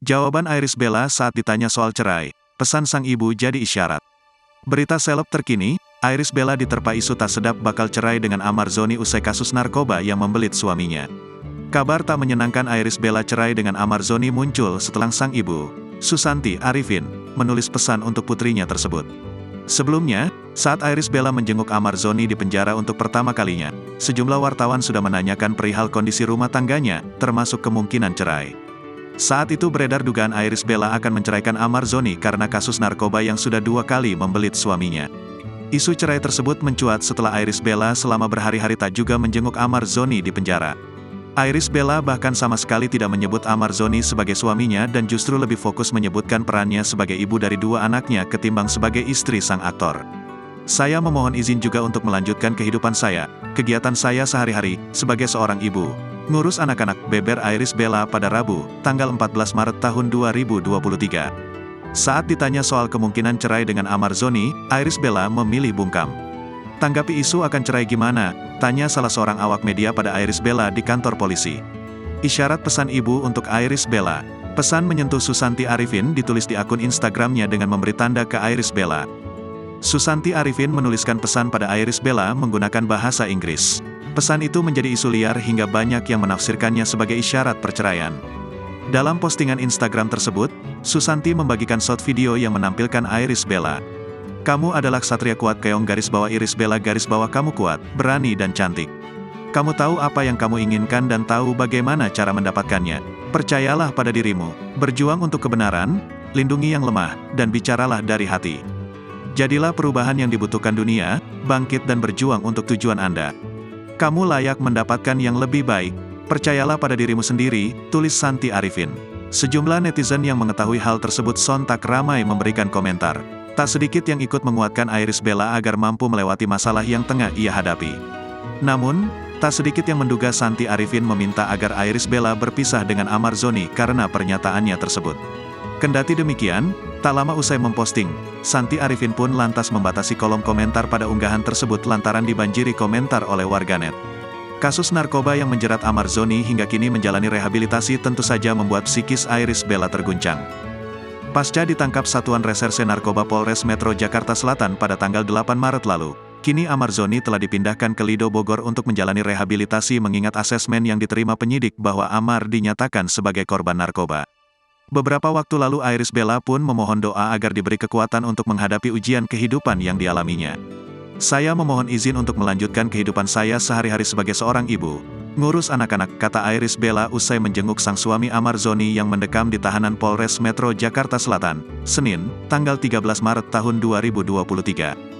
Jawaban Irish Bella saat ditanya soal cerai, pesan sang ibu jadi isyarat. Berita seleb terkini, Irish Bella diterpa isu tak sedap bakal cerai dengan Ahmad Zoni usai kasus narkoba yang membelit suaminya. Kabar tak menyenangkan Irish Bella cerai dengan Ahmad Zoni muncul setelah sang ibu, Susanti Arifin, menulis pesan untuk putrinya tersebut. Sebelumnya, saat Irish Bella menjenguk Ahmad Zoni di penjara untuk pertama kalinya, sejumlah wartawan sudah menanyakan perihal kondisi rumah tangganya, termasuk kemungkinan cerai. Saat itu beredar dugaan Irish Bella akan menceraikan Ahmad Zoni karena kasus narkoba yang sudah 2 kali membelit suaminya. Isu cerai tersebut mencuat setelah Irish Bella selama berhari-hari tak juga menjenguk Ahmad Zoni di penjara. Irish Bella bahkan sama sekali tidak menyebut Ahmad Zoni sebagai suaminya dan justru lebih fokus menyebutkan perannya sebagai ibu dari 2 anaknya ketimbang sebagai istri sang aktor. Saya memohon izin juga untuk melanjutkan kehidupan saya, kegiatan saya sehari-hari, sebagai seorang ibu. Ngurus anak-anak, beber Irish Bella pada Rabu, tanggal 14 Maret tahun 2023. Saat ditanya soal kemungkinan cerai dengan Ahmad Zoni, Irish Bella memilih bungkam. Tanggapi isu akan cerai gimana? Tanya salah seorang awak media pada Irish Bella di kantor polisi. Isyarat pesan ibu untuk Irish Bella. Pesan menyentuh Susanti Arifin ditulis di akun Instagramnya dengan memberi tanda ke Irish Bella. Susanti Arifin menuliskan pesan pada Irish Bella menggunakan bahasa Inggris. Pesan itu menjadi isu liar hingga banyak yang menafsirkannya sebagai isyarat perceraian. Dalam postingan Instagram tersebut, Susanti membagikan short video yang menampilkan Irish Bella. Kamu adalah ksatria kuat keong garis bawah Irish Bella garis bawah kamu kuat, berani dan cantik. Kamu tahu apa yang kamu inginkan dan tahu bagaimana cara mendapatkannya. Percayalah pada dirimu, berjuang untuk kebenaran, lindungi yang lemah, dan bicaralah dari hati. Jadilah perubahan yang dibutuhkan dunia, bangkit dan berjuang untuk tujuan Anda. Kamu layak mendapatkan yang lebih baik, percayalah pada dirimu sendiri, tulis Santi Arifin. Sejumlah netizen yang mengetahui hal tersebut sontak ramai memberikan komentar. Tak sedikit yang ikut menguatkan Irish Bella agar mampu melewati masalah yang tengah ia hadapi. Namun, tak sedikit yang menduga Santi Arifin meminta agar Irish Bella berpisah dengan Ahmad Zoni karena pernyataannya tersebut. Kendati demikian, tak lama usai memposting, Santi Arifin pun lantas membatasi kolom komentar pada unggahan tersebut lantaran dibanjiri komentar oleh warganet. Kasus narkoba yang menjerat Ahmad Zoni hingga kini menjalani rehabilitasi tentu saja membuat psikis Irish Bella terguncang. Pasca ditangkap Satuan Reserse Narkoba Polres Metro Jakarta Selatan pada tanggal 8 Maret lalu, kini Ahmad Zoni telah dipindahkan ke Lido Bogor untuk menjalani rehabilitasi mengingat asesmen yang diterima penyidik bahwa Ahmad dinyatakan sebagai korban narkoba. Beberapa waktu lalu Irish Bella pun memohon doa agar diberi kekuatan untuk menghadapi ujian kehidupan yang dialaminya. Saya memohon izin untuk melanjutkan kehidupan saya sehari-hari sebagai seorang ibu. Ngurus anak-anak, kata Irish Bella usai menjenguk sang suami Ahmad Zoni yang mendekam di tahanan Polres Metro Jakarta Selatan, Senin, tanggal 13 Maret tahun 2023.